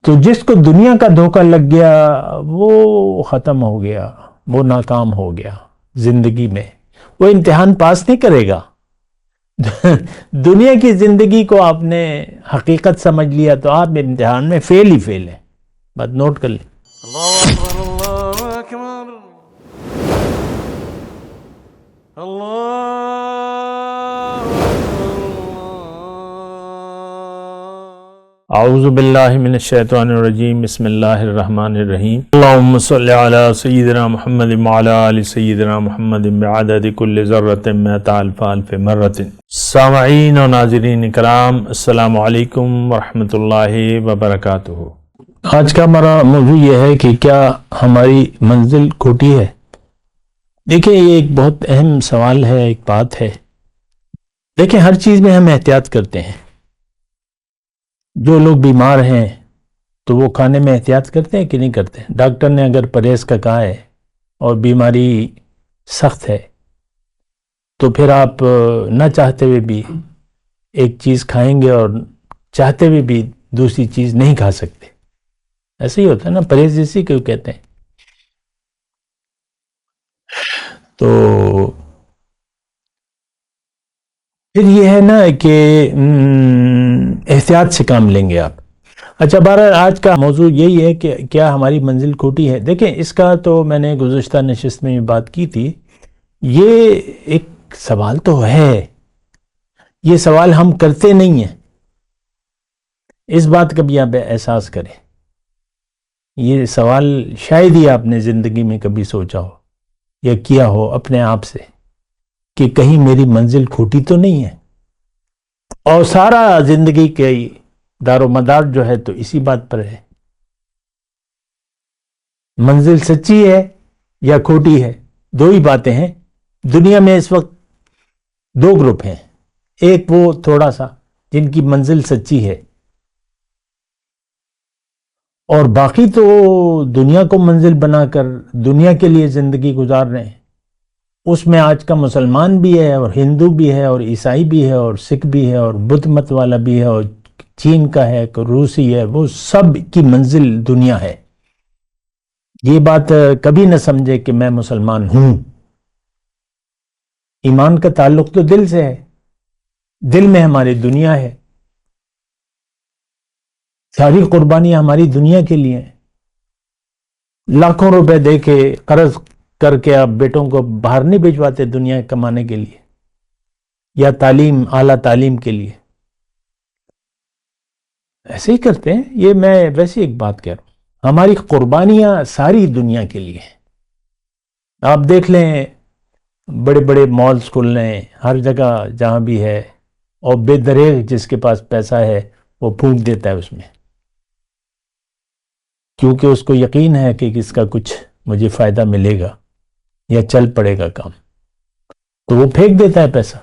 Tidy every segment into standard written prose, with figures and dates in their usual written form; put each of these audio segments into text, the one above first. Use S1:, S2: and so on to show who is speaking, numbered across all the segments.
S1: تو جس کو دنیا کا دھوکہ لگ گیا وہ ختم ہو گیا، وہ ناکام ہو گیا زندگی میں، وہ امتحان پاس نہیں کرے گا۔ دنیا کی زندگی کو آپ نے حقیقت سمجھ لیا تو آپ امتحان میں فیل ہی فیل ہیں، بات نوٹ کر لیں۔
S2: اللہ اکبر، اللہ اکبر، اللہ
S1: اعوذ باللہ من الشیطان الرجیم، بسم اللہ الرحمن الرحیم۔ اللہم صلی علی سیدنا محمد وعلی آل سیدنا محمد بعدد کل ذرۃ مئۃ الف الف مرۃ۔ سامعین و ناظرین کرام، السلام علیکم ورحمۃ اللہ وبرکاتہ۔ آج کا ہمارا موضوع یہ ہے کہ کیا ہماری منزل کھوٹی ہے؟ دیکھیں، یہ ایک بہت اہم سوال ہے، ایک بات ہے۔ دیکھیں، ہر چیز میں ہم احتیاط کرتے ہیں۔ جو لوگ بیمار ہیں تو وہ کھانے میں احتیاط کرتے ہیں کہ نہیں کرتے؟ ڈاکٹر نے اگر پرہیز کا کہا ہے اور بیماری سخت ہے تو پھر آپ نہ چاہتے ہوئے بھی ایک چیز کھائیں گے اور چاہتے ہوئے بھی دوسری چیز نہیں کھا سکتے۔ ایسے ہی ہوتا ہے نا، پرہیز اسی کو کہتے ہیں۔ تو پھر یہ ہے نا کہ احتیاط سے کام لیں گے آپ۔ اچھا، بہرحال آج کا موضوع یہی ہے کہ کیا ہماری منزل کھوٹی ہے؟ دیکھیں، اس کا تو میں نے گزشتہ نشست میں بات کی تھی۔ یہ ایک سوال تو ہے، یہ سوال ہم کرتے نہیں ہیں۔ اس بات کا بھی آپ احساس کریں، یہ سوال شاید ہی آپ نے زندگی میں کبھی سوچا ہو یا کیا ہو اپنے آپ سے کہ کہیں میری منزل کھوٹی تو نہیں ہے۔ اور سارا زندگی کے دار و مدار جو ہے تو اسی بات پر ہے، منزل سچی ہے یا کھوٹی ہے؟ دو ہی باتیں ہیں۔ دنیا میں اس وقت دو گروپ ہیں، ایک وہ تھوڑا سا جن کی منزل سچی ہے، اور باقی تو دنیا کو منزل بنا کر دنیا کے لیے زندگی گزار رہے ہیں۔ اس میں آج کا مسلمان بھی ہے اور ہندو بھی ہے اور عیسائی بھی ہے اور سکھ بھی ہے اور بدھ مت والا بھی ہے اور چین کا ہے، روسی ہے، وہ سب کی منزل دنیا ہے۔ یہ بات کبھی نہ سمجھے کہ میں مسلمان ہوں۔ ایمان کا تعلق تو دل سے ہے، دل میں ہماری دنیا ہے، ساری قربانیاں ہماری دنیا کے لیے ہیں۔ لاکھوں روپے دے کے قرض کر کے آپ بیٹوں کو باہر نہیں بھیجواتے دنیا کمانے کے لیے یا تعلیم، اعلیٰ تعلیم کے لیے، ایسے ہی کرتے ہیں۔ یہ میں ویسے ایک بات کہہ رہا ہوں، ہماری قربانیاں ساری دنیا کے لیے ہیں۔ آپ دیکھ لیں، بڑے بڑے مالز کھل رہے ہیں ہر جگہ جہاں بھی ہے، اور بے دریغ جس کے پاس پیسہ ہے وہ پھونک دیتا ہے اس میں، کیونکہ اس کو یقین ہے کہ اس کا کچھ مجھے فائدہ ملے گا یا چل پڑے گا کام، تو وہ پھینک دیتا ہے پیسہ۔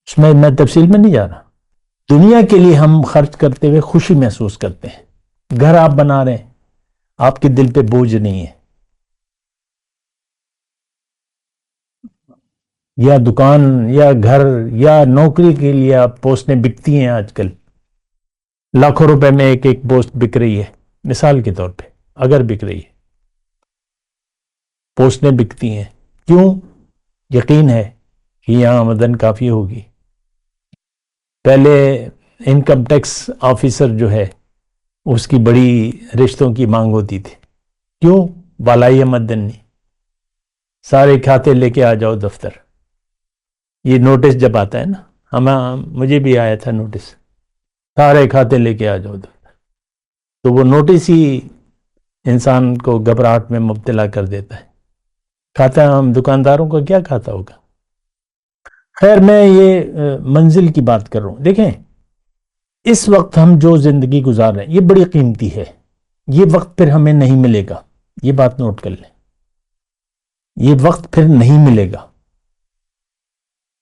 S1: اس میں تفصیل میں نہیں جا رہا۔ دنیا کے لیے ہم خرچ کرتے ہوئے خوشی محسوس کرتے ہیں۔ گھر آپ بنا رہے ہیں، آپ کے دل پہ بوجھ نہیں ہے، یا دکان یا گھر یا نوکری کے لیے آپ پوسٹیں بکتی ہیں آج کل، لاکھوں روپے میں ایک ایک پوسٹ بک رہی ہے، مثال کے طور پہ اگر بک رہی ہے، پوسٹیں بکتی ہیں، کیوں؟ یقین ہے کہ یہاں آمدن کافی ہوگی۔ پہلے انکم ٹیکس آفیسر جو ہے اس کی بڑی رشتوں کی مانگ ہوتی تھی، کیوں؟ بالائی آمدنی، سارے کھاتے لے کے آ جاؤ دفتر۔ یہ نوٹس جب آتا ہے نا، مجھے بھی آیا تھا نوٹس، سارے کھاتے لے کے آ جاؤ دفتر، تو وہ نوٹس ہی انسان کو گھبراہٹ میں مبتلا کر دیتا ہے۔ کھاتا ہم دکانداروں کا کیا کھاتا ہوگا؟ خیر، میں یہ منزل کی بات کر رہا ہوں۔ دیکھیں، اس وقت ہم جو زندگی گزار رہے ہیں یہ بڑی قیمتی ہے، یہ وقت پھر ہمیں نہیں ملے گا، یہ بات نوٹ کر لیں، یہ وقت پھر نہیں ملے گا۔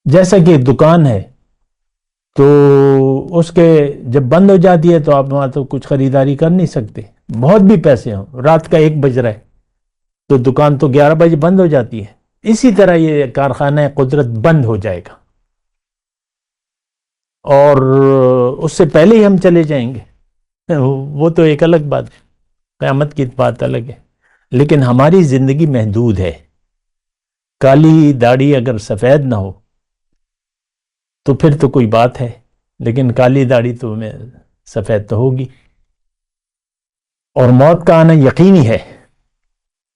S1: جیسا کہ دکان ہے تو اس کے جب بند ہو جاتی ہے تو آپ وہاں تو کچھ خریداری کر نہیں سکتے، بہت بھی پیسے ہوں، رات کا 1 بج رہا ہے تو دکان تو 11 بجے بند ہو جاتی ہے۔ اسی طرح یہ کارخانہ قدرت بند ہو جائے گا اور اس سے پہلے ہی ہم چلے جائیں گے۔ وہ تو ایک الگ بات ہے، قیامت کی بات الگ ہے، لیکن ہماری زندگی محدود ہے. کالی داڑھی اگر سفید نہ ہو تو پھر تو کوئی بات ہے، لیکن کالی داڑھی تو سفید تو ہوگی. اور موت کا آنا یقینی ہے.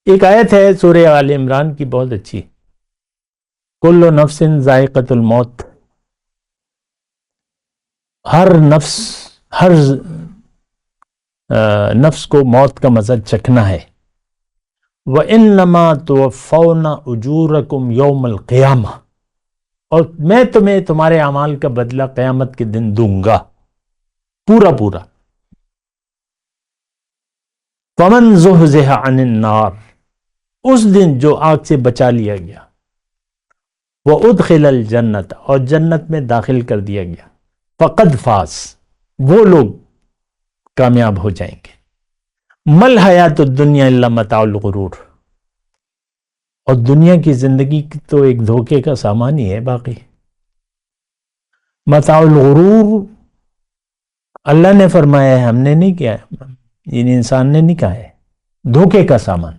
S1: ایک آیت ہے سورہ آل عمران کی بہت اچھی، کل نفس ذائقۃ الموت، ہر نفس کو موت کا مزہ چکھنا ہے. وَإِنَّمَا تُوَفَّوْنَ أُجُورَكُمْ يَوْمَ الْقِيَامَةِ، اور میں تمہیں تمہارے اعمال کا بدلہ قیامت کے دن دوں گا پورا پورا. فَمَنْ زُحْزِحَ عَنِ النَّارِ، اس دن جو آگ سے بچا لیا گیا، وَأُدْخِلَ الْجَنَّةَ، اور جنت میں داخل کر دیا گیا، فَقَدْ فَازَ، وہ لوگ کامیاب ہو جائیں گے. مَلْ حَیَاتُ الدُّنْیَا إِلَّا مَتَاعُ الْغُرُورِ، اور دنیا کی زندگی تو ایک دھوکے کا سامان ہی ہے. باقی متاع الغرور اللہ نے فرمایا ہے، ہم نے نہیں کیا ہے، یعنی انسان نے نہیں کہا ہے، دھوکے کا سامان.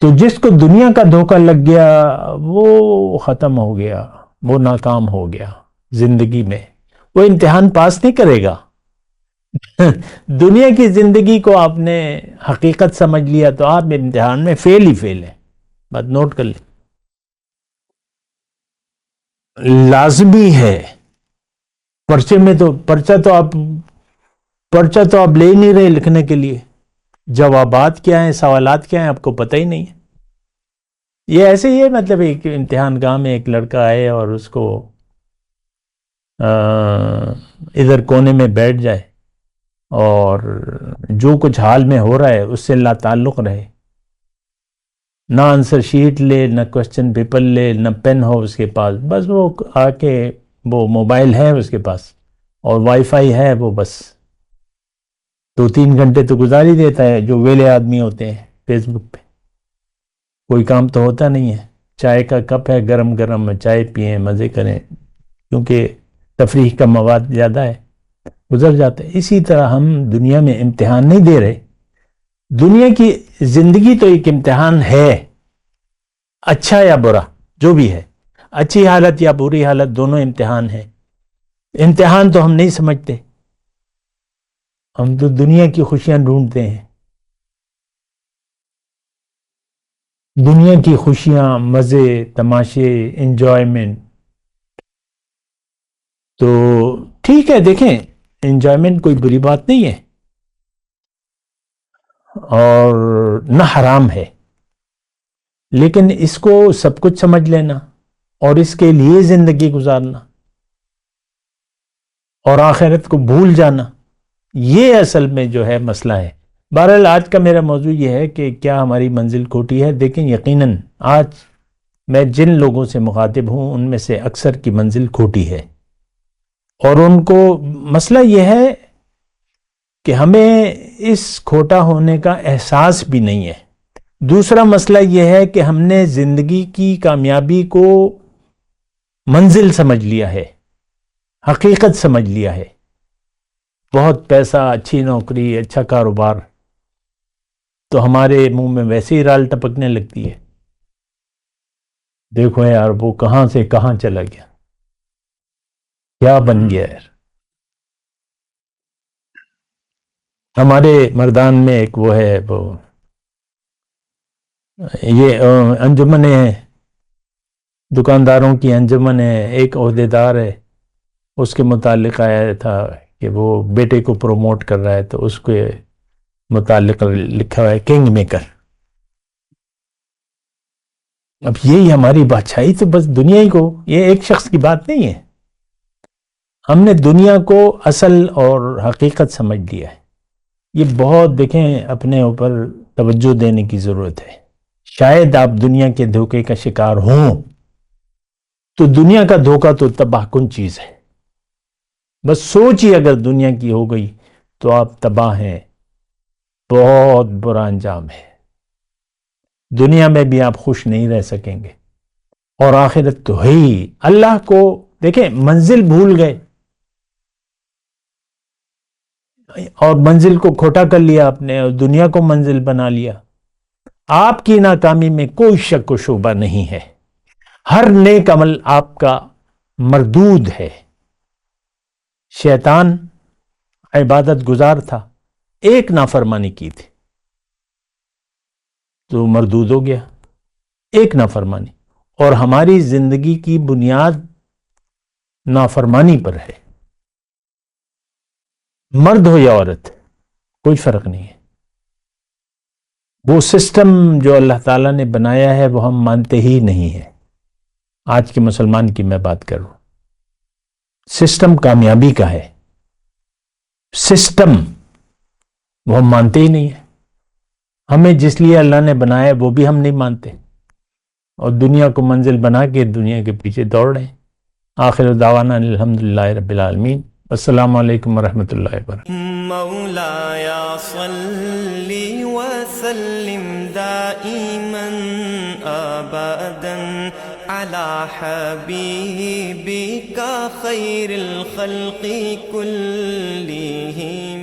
S1: تو جس کو دنیا کا دھوکہ لگ گیا وہ ختم ہو گیا، وہ ناکام ہو گیا زندگی میں، وہ امتحان پاس نہیں کرے گا. دنیا کی زندگی کو آپ نے حقیقت سمجھ لیا تو آپ امتحان میں فیل ہی فیل ہیں. بات نوٹ کر لیں، لازمی ہے. پرچے میں تو پرچہ تو آپ لے ہی نہیں رہے لکھنے کے لیے، جوابات کیا ہیں، سوالات کیا ہیں، آپ کو پتہ ہی نہیں ہے. یہ ایسے ہی ہے، مطلب ایک امتحان گاہ میں ایک لڑکا آئے اور اس کو ادھر کونے میں بیٹھ جائے اور جو کچھ حال میں ہو رہا ہے اس سے لا تعلق رہے، نہ آنسر شیٹ لے، نہ کوسچن پیپر لے، نہ پین ہو اس کے پاس، بس وہ آ کے وہ موبائل ہے اس کے پاس اور وائی فائی ہے، وہ بس 2-3 گھنٹے تو گزار ہی دیتا ہے. جو ویلے آدمی ہوتے ہیں فیس بک پہ کوئی کام تو ہوتا نہیں ہے، چائے کا کپ ہے گرم گرم، چائے پئیں مزے کریں، کیونکہ تفریح کا مواد زیادہ ہے، گزر جاتا ہے. اسی طرح ہم دنیا میں امتحان نہیں دے رہے، دنیا کی زندگی تو ایک امتحان ہے، اچھا یا برا جو بھی ہے، اچھی حالت یا بری حالت دونوں امتحان ہیں. امتحان تو ہم نہیں سمجھتے، ہم تو دنیا کی خوشیاں ڈھونڈتے ہیں، دنیا کی خوشیاں، مزے، تماشے، انجوائمنٹ. تو ٹھیک ہے، دیکھیں انجوائمنٹ کوئی بری بات نہیں ہے اور نہ حرام ہے، لیکن اس کو سب کچھ سمجھ لینا اور اس کے لیے زندگی گزارنا اور آخرت کو بھول جانا، یہ اصل میں جو ہے مسئلہ ہے. بہرحال آج کا میرا موضوع یہ ہے کہ کیا ہماری منزل کھوٹی ہے. دیکھیں یقیناً آج میں جن لوگوں سے مخاطب ہوں ان میں سے اکثر کی منزل کھوٹی ہے، اور ان کو مسئلہ یہ ہے کہ ہمیں اس کھوٹا ہونے کا احساس بھی نہیں ہے. دوسرا مسئلہ یہ ہے کہ ہم نے زندگی کی کامیابی کو منزل سمجھ لیا ہے، حقیقت سمجھ لیا ہے. بہت پیسہ، اچھی نوکری، اچھا کاروبار تو ہمارے منہ میں ویسے ہی رال ٹپکنے لگتی ہے. دیکھو یار وہ کہاں سے کہاں چلا گیا، کیا بن گیا یار. ہمارے مردان میں ایک وہ ہے، وہ یہ انجمن ہے، دکانداروں کی انجمن ہے، ایک عہدیدار ہے، اس کے متعلق آیا تھا کہ وہ بیٹے کو پروموٹ کر رہا ہے، تو اس کے متعلق لکھا ہوا ہے کنگ میکر. اب یہی ہماری بادشاہی تو بس دنیا ہی کو، یہ ایک شخص کی بات نہیں ہے، ہم نے دنیا کو اصل اور حقیقت سمجھ لیا ہے. یہ بہت دیکھیں اپنے اوپر توجہ دینے کی ضرورت ہے. شاید آپ دنیا کے دھوکے کا شکار ہوں تو دنیا کا دھوکہ تو تباہ کن چیز ہے. بس سوچ ہی اگر دنیا کی ہو گئی تو آپ تباہ ہیں، بہت برا انجام ہے. دنیا میں بھی آپ خوش نہیں رہ سکیں گے اور آخرت تو ہے ہی. اللہ کو دیکھیں منزل بھول گئے،
S3: اور منزل کو کھوٹا کر لیا آپ نے اور دنیا کو منزل بنا لیا. آپ کی ناکامی میں کوئی شک و شبہ نہیں ہے. ہر نیک عمل آپ کا مردود ہے. شیطان عبادت گزار تھا، ایک نافرمانی کی تھی تو مردود ہو گیا، ایک نافرمانی. اور ہماری زندگی کی بنیاد نافرمانی پر ہے، مرد ہو یا عورت کوئی فرق نہیں ہے. وہ سسٹم جو اللہ تعالیٰ نے بنایا ہے وہ ہم مانتے ہی نہیں ہیں. آج کے مسلمان کی میں بات کر رہا ہوں. سسٹم کامیابی کا ہے، سسٹم وہ ہم مانتے ہی نہیں ہیں. ہمیں جس لیے اللہ نے بنایا وہ بھی ہم نہیں مانتے اور دنیا کو منزل بنا کے دنیا کے پیچھے دوڑ رہے ہیں. آخر دعوانا الحمدللہ رب العالمین. السلام علیکم ورحمۃ اللہ وبرکاتہ.
S4: مولاي صل وسلم دائما ابدا على حبيبك خير الخلق كلهم.